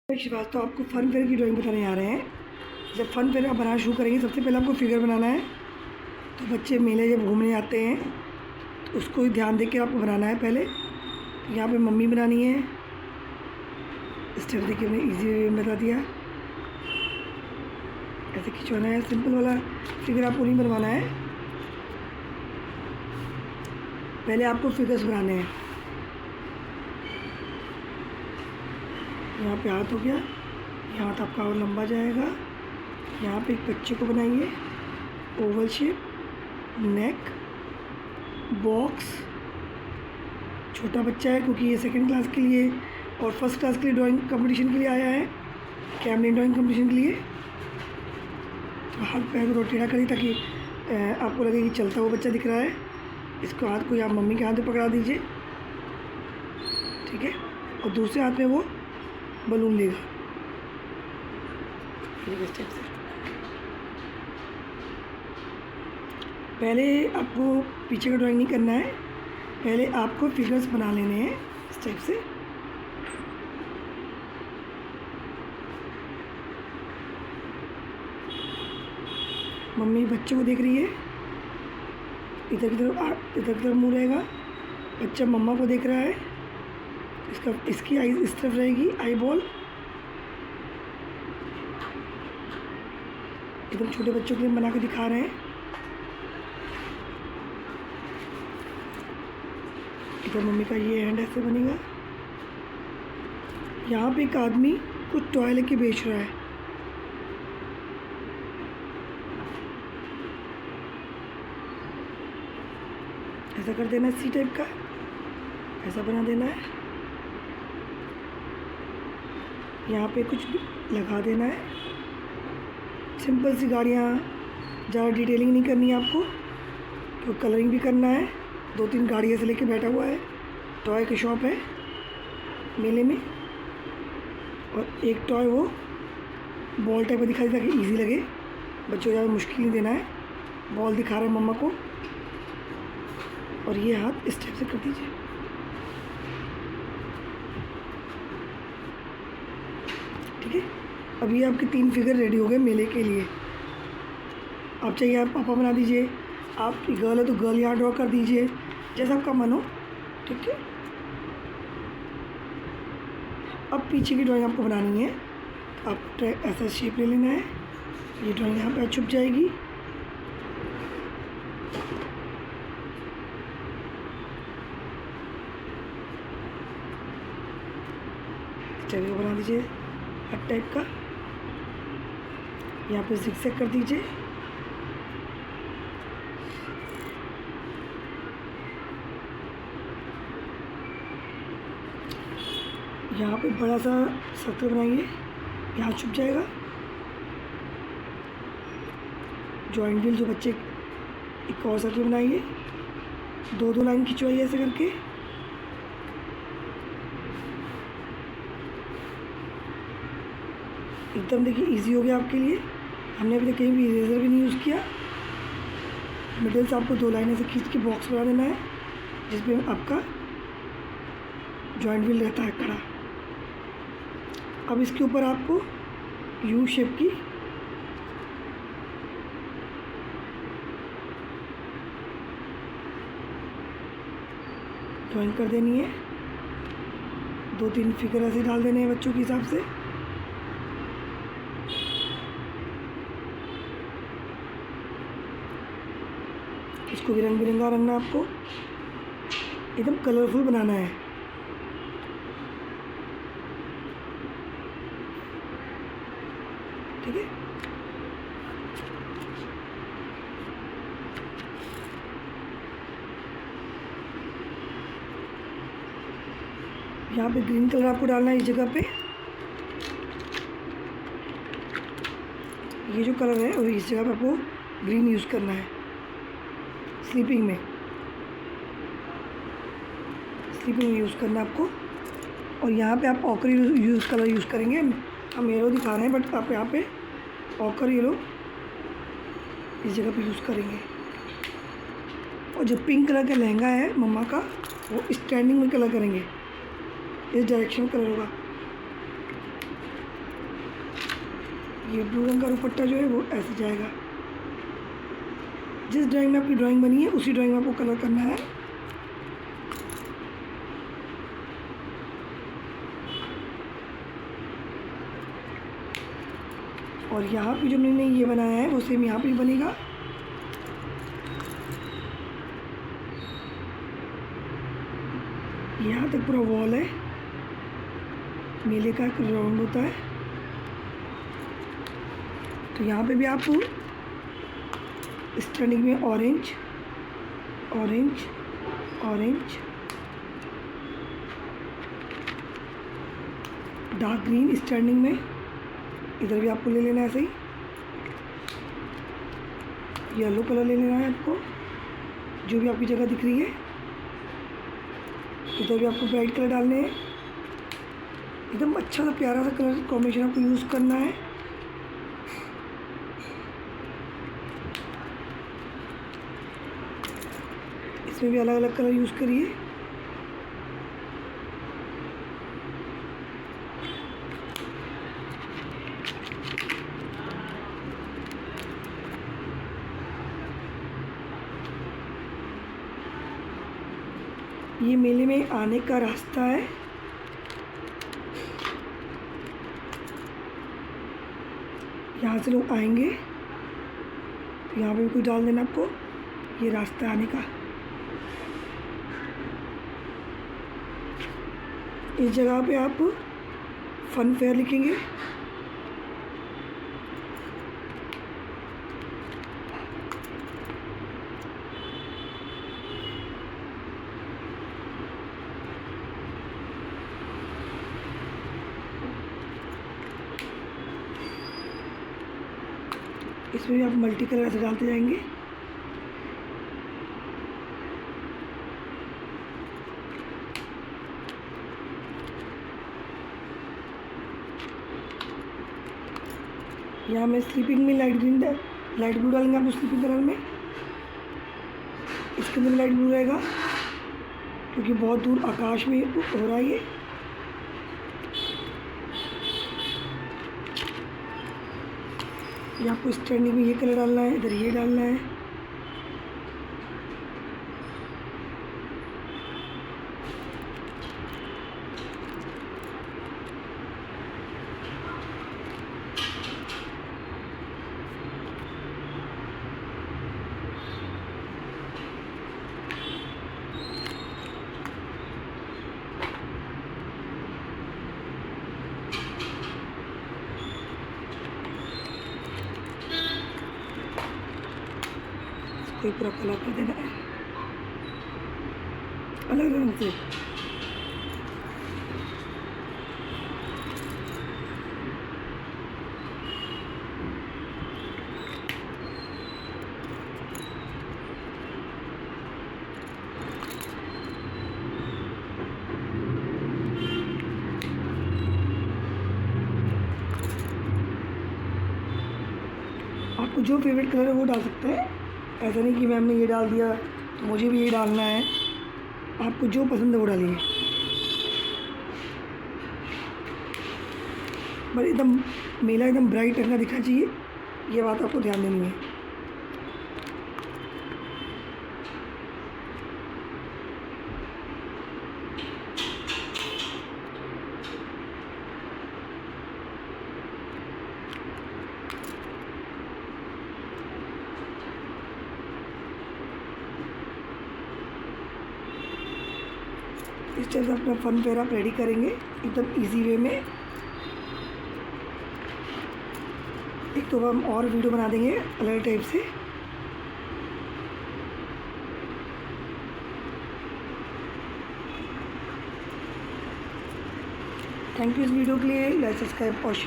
श्रीवास्तव आपको fun fair की drawing बताने आ रहे हैं। जब फन फेयर आप बनाना शुरू करेंगे, सबसे पहले आपको फिगर बनाना है। तो बच्चे मेले जब घूमने आते हैं तो उसको ही ध्यान देकर आपको बनाना है। पहले यहाँ पे मम्मी बनानी है। स्टेप देखिए, मैंने इजी वे में बता दिया। ऐसे खिंचवाना है, सिंपल वाला फिगर आपको नहीं बनवाना है। पहले आपको फिगर्स बनाने हैं। यहाँ पे हाथ हो गया, यहाँ हाथ आपका और लंबा जाएगा। यहाँ पे एक बच्चे को बनाइए, ओवल शेप, नेक, बॉक्स। छोटा बच्चा है क्योंकि ये सेकंड क्लास के लिए और फर्स्ट क्लास के लिए ड्राइंग कंपटीशन के लिए आया है, कैमलिन ड्राइंग कंपटीशन के लिए। तो हाथ पैर को टेढ़ा करिए ताकि आपको लगे कि चलता हुआ बच्चा दिख रहा है। इसको हाथ को आप मम्मी के हाथ में पकड़ा दीजिए, ठीक है। और दूसरे हाथ में वो बलून लेगा स्टेप से। पहले आपको पीछे का ड्राइंग नहीं करना है, पहले आपको फिगर्स बना लेने हैं स्टेप से। मम्मी बच्चे को देख रही है, इधर की तरफ मुँह रहेगा। बच्चा मम्मा को देख रहा है, इसकी आई इस तरफ रहेगी, आई बॉल। एकदम छोटे बच्चों के लिए बना के दिखा रहे हैं। इधर मम्मी का ये हैंड ऐसे बनेगा। यहाँ पे एक आदमी कुछ टॉय लेके बेच रहा है। ऐसा कर देना है, सी टाइप का ऐसा बना देना है। यहाँ पे कुछ लगा देना है। सिंपल सी गाड़ियाँ, ज़्यादा डिटेलिंग नहीं करनी है आपको। तो कलरिंग भी करना है। 2-3 गाड़ियाँ से लेके बैठा हुआ है। टॉय की शॉप है मेले में। और एक टॉय वो बॉल टाइप का दिखा देता कि ईजी लगे, बच्चों को ज़्यादा मुश्किल नहीं देना है। बॉल दिखा रहा है मम्मा को। और ये हाथ इस टाइप से कर दीजिए, ठीक है। अभी आपके 3 फिगर रेडी हो गए मेले के लिए। आप चाहिए आप पापा बना दीजिए, आप गर्ल है तो गर्ल यहाँ ड्रॉ कर दीजिए, जैसा आपका मन हो, ठीक है। अब पीछे की ड्राइंग आपको बनानी है। आप ऐसा शेप ले लेना है। ये ड्राइंग यहाँ पे छुप जाएगी। स्टेप को बना दीजिए हट टाइप का। यहाँ पे जिगजैग कर दीजिए। यहाँ पे बड़ा सा सर्कल बनाइए, यहाँ छुप जाएगा। जॉइंट व्हील जो बच्चे, एक और सर्कल बनाइए। 2-2 लाइन खिंचवाइए ऐसे करके। एकदम देखिए इजी हो गया आपके लिए। हमने अभी तक कहीं भी इरेजर भी नहीं यूज़ किया। मिडिल से आपको 2 लाइनें से खींच के बॉक्स बना देना है, जिसमें आपका जॉइंट व्हील रहता है खड़ा। अब इसके ऊपर आपको यू शेप की ड्राइंग कर देनी है। 2-3 फिगर ऐसे डाल देने हैं बच्चों के हिसाब से। इसको भी रंग बिरंगा रंगना, आपको एकदम कलरफुल बनाना है, ठीक है। यहाँ पे ग्रीन कलर आपको डालना है इस जगह पे। ये जो कलर है और इस जगह पे आपको ग्रीन यूज़ करना है। स्लीपिंग में यूज़ करना है आपको। और यहाँ पे आप ऑकर कलर यूज़ करेंगे। हम येलो दिखा रहे हैं बट आप यहाँ पे ऑकर येलो इस जगह पे यूज़ करेंगे। और जो पिंक कलर का लहंगा है मम्मा का, वो स्टैंडिंग में कलर करेंगे, इस डायरेक्शन कलर होगा। ये ब्लू रंग का दुपट्टा जो है वो ऐसे जाएगा। जिस ड्राइंग में आपकी ड्राइंग बनी है उसी ड्राइंग में आपको कलर करना है। और यहाँ पे जो मैंने ये बनाया है वो सेम यहाँ पे भी बनेगा। यहाँ तक पूरा वॉल है, मेले का एक राउंड होता है। तो यहाँ पे भी आप स्टर्निंग में orange orange orange, dark green stunning में, इधर भी आपको ले लेना है ऐसे ही। येलो कलर ले लेना है आपको, जो भी आपकी जगह दिख रही है। इधर भी आपको ब्राइट कलर डालने हैं। एकदम अच्छा सा प्यारा सा कलर कॉम्बिनेशन आपको यूज़ करना है। इसमें भी अलग अलग कलर यूज़ करिए। ये मेले में आने का रास्ता है। यहाँ से लोग आएंगे तो यहाँ पे भी कुछ डाल देना आपको, ये रास्ता आने का। इस जगह पे आप फन फेयर लिखेंगे। इसमें भी आप मल्टी कलर ऐसे डालते जाएंगे। यहाँ में स्लीपिंग में लाइट ब्लू डालेंगे आप स्लीपिंग कलर में। इसके अंदर लाइट ब्लू रहेगा क्योंकि बहुत दूर आकाश में हो रहा है ये। आपको स्टैंडिंग में ये कलर डालना है, इधर ये डालना है। कोई पूरा कलर कर देना है अलग रंग से। आपको जो फेवरेट कलर है वो डाल सकते हैं। ऐसा नहीं कि मैम ने ये डाल दिया तो मुझे भी ये डालना है। आपको जो पसंद है वो डालिए, बस एकदम मेला एकदम ब्राइट रंग का दिखना चाहिए, ये बात आपको ध्यान देनी है। इस तरह से अपना फन फेयर आप रेडी करेंगे एकदम इजी वे में। एक तो हम और वीडियो बना देंगे अलग टाइप से। थैंक यू इस वीडियो के लिए। लाइक सब्सक्राइब और शेयर।